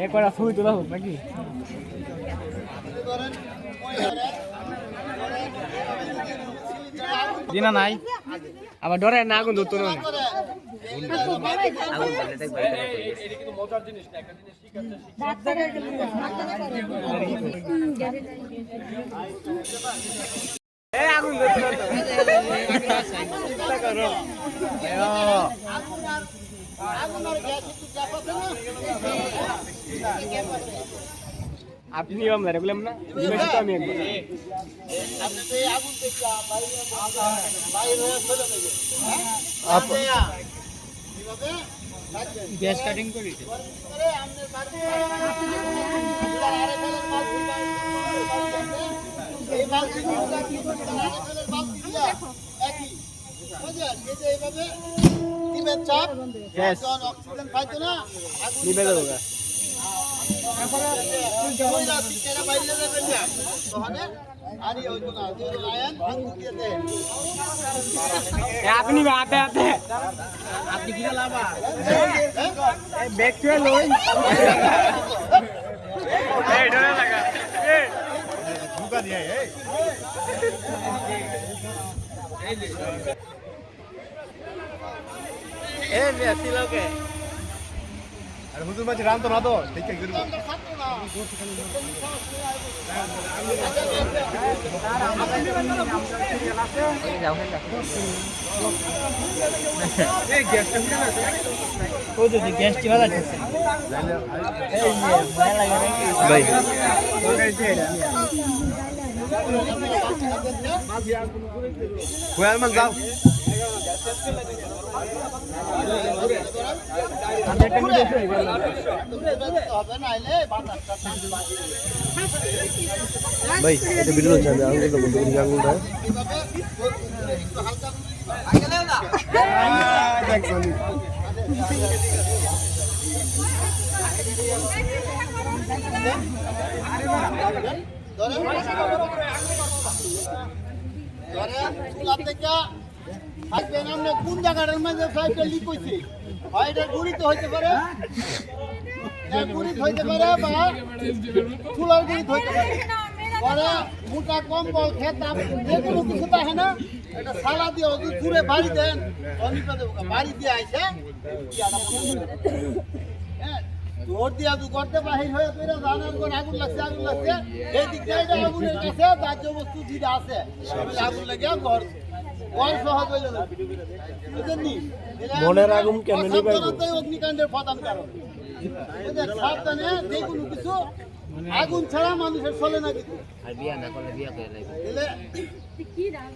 কটা ছবি তোলা হোক নাকি? দিনা নাই আবার ডরে না আগুন ধরতো না। আগুন আপনি আমরা বললাম না আমি গ্যাস কাটিং করি অক্সিজেন খাইতো না নিবে দেবো আপনি হাতে হাতে আপনি কি লাভা ব্যাগ লই এই ডরে লাগা এই ঢুকা দিয়ে এই এই নে সিলোকে আর হুজুর মাঝে রাম তো না তো ঠিক আছে গ্যাসটি ভালো আছে ভাই কোয়ালমান যাও ভাই এটা ভিডিও হচ্ছে আমি আঙুলটা বলতে পারি আঙুলটা কোন জায়গাটার মধ্যে ফ্লাইটটা লিক হয়েছে হয় এটা গুড়িতে হইতে পারে গুড়িত হইতে পারে বা চুলার গুড়িত হইতে পারে পরে মোটা কম্বল খেতাম যে কোনো কিছু থাকে না এটা সালা দিয়ে যদি দূরে বাড়ি দেন বাড়ি দিয়ে আইসে জোর দিয়া দু করতে বাহির হয়ে তুইরা জানার পর আগুন লাগছে এই দিক দিয়ে এটা আগুনের কাছে দাহ্য বস্তু যেটা আছে আগুন লেগে ঘর সহজ হয়ে যাবে বুঝলেন মনের আগুন কেমন নিবে অগ্নিকাণ্ডের প্রধান কারণ সাবধানে যে কোনো কিছু আগুন ছাড়া মানুষের চলে না কিন্তু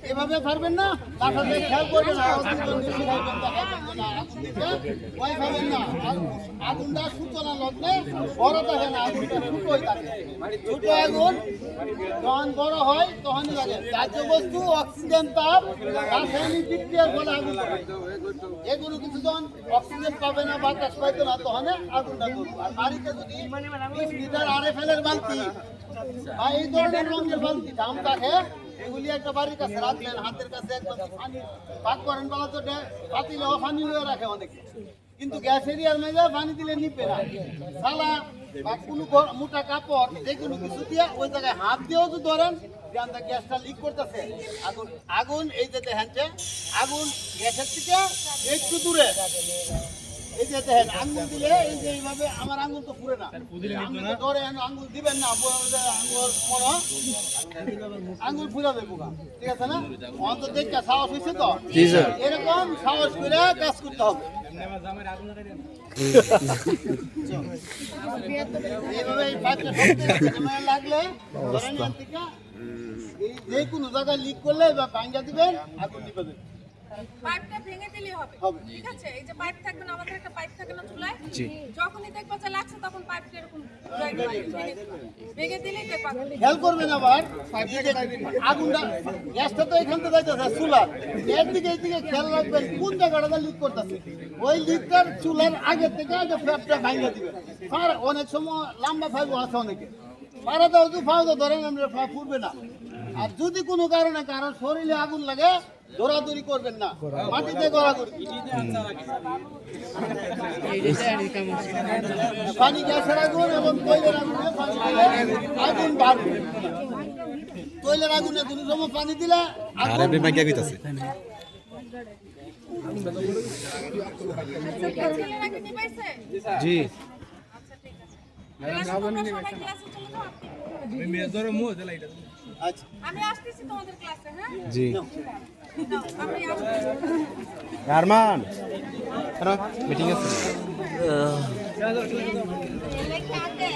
এভাবে পারবেন না তাহলে খেয়াল করবেন না আগুনটা সূচনা লগ্নে বড় থাকে না আগুনটা ছোটই থাকে ছোট আগুন যখন বড় হয় তখনই লাগে দাহ্য বস্তু অক্সিজেন তাপ রাসায়নিক বিক্রিয়ার ফলে আগুন এগুলো কিছু যখন অক্সিজেন পাবে না বাতাস পাইতো না তখন আগুনটা করবো আর বাড়িতে যদি 20 লিটার RFL এর বালতি বা এই ধরনের রঙের বালতি দাম থাকে এগুলি একটা বাড়ির কাছে রাখলেন হাতের কাছে একদম পানি পাক করেন বলা তো পাতিলেও পানি লয়ে রাখে অনেক কিন্তু গ্যাস এরিয়ার মেজে পানি দিলে নিবে না সালা বা কোনো মোটা কাপড় যে কোনো কিছু দিয়ে ওই জায়গায় হাত দিয়েও যদি ধরেন গ্যাসটা লিক করতেছে আগুন আগুন এই যে দেখেন আগুন গ্যাসের থেকে একটু দূরে এই যে দেখেন আঙ্গুল দিলে এই যে এইভাবে আমার আঙ্গুল তো পুরে না ধরে আঙ্গুল দিবেন না আঙ্গুল পুরা দেবো ঠিক আছে না অন্তত দেখে সাহস হয়েছে তো এরকম সাহস করে কাজ করতে হবে এইভাবে লাগলে যে কোনো জায়গায় লিক করলে বা ভাঙ্গা দিবেন আগুন নিবে দেবেন পাইপটা ভেঙে দিলেই হবে ঠিক আছে এই যে পাইপ থাকবে না আমাদের একটা পাইপ থাকে না চুলায় যখনই দেখবা যে লাগছে তখন পাইপটা এরকম ভেঙে দিলেই দেখবা খেয়াল করবেন আবার আগুনটা গ্যাসটা তো এখান থেকে যাইতেছে চুলা এর দিকে খেয়াল রাখবেন কোন জায়গাটা লিক করতেছে ওই লিটার চুলার আগে থেকে আগে ফ্যাপটা ভাঙিয়ে দিবে আর অনেক সময় লম্বা ফাইব আছে অনেকে পারা দাও তো ফাও তো ধরেন আমরা ফা ফুটবে না আর যদি কোনো কারণে কারো শরীরে আগুন লাগে দৌড়াদৌড়ি করবেন না মাটিতে গড়াগড়ি পানি গ্যাসের আগুন এবং তৈলের আগুনে পানি দিলে আগুন বাড়বে তৈলের আগুনে কোনো সময় পানি দিলে আর আপনি মাইকে কইতাছে আচ্ছা, ছেলেরা কি নিবাইছে? জি আচ্ছা, ঠিক আছে। তোমরা সবাই ক্লাসে চলে যাও। আচ্ছা আমি আসতেছি তোমাদের ক্লাসে, হ্যাঁ? জি নাও, আমি আসতেছি। আরমান মিটিং আছে লেখা আছে।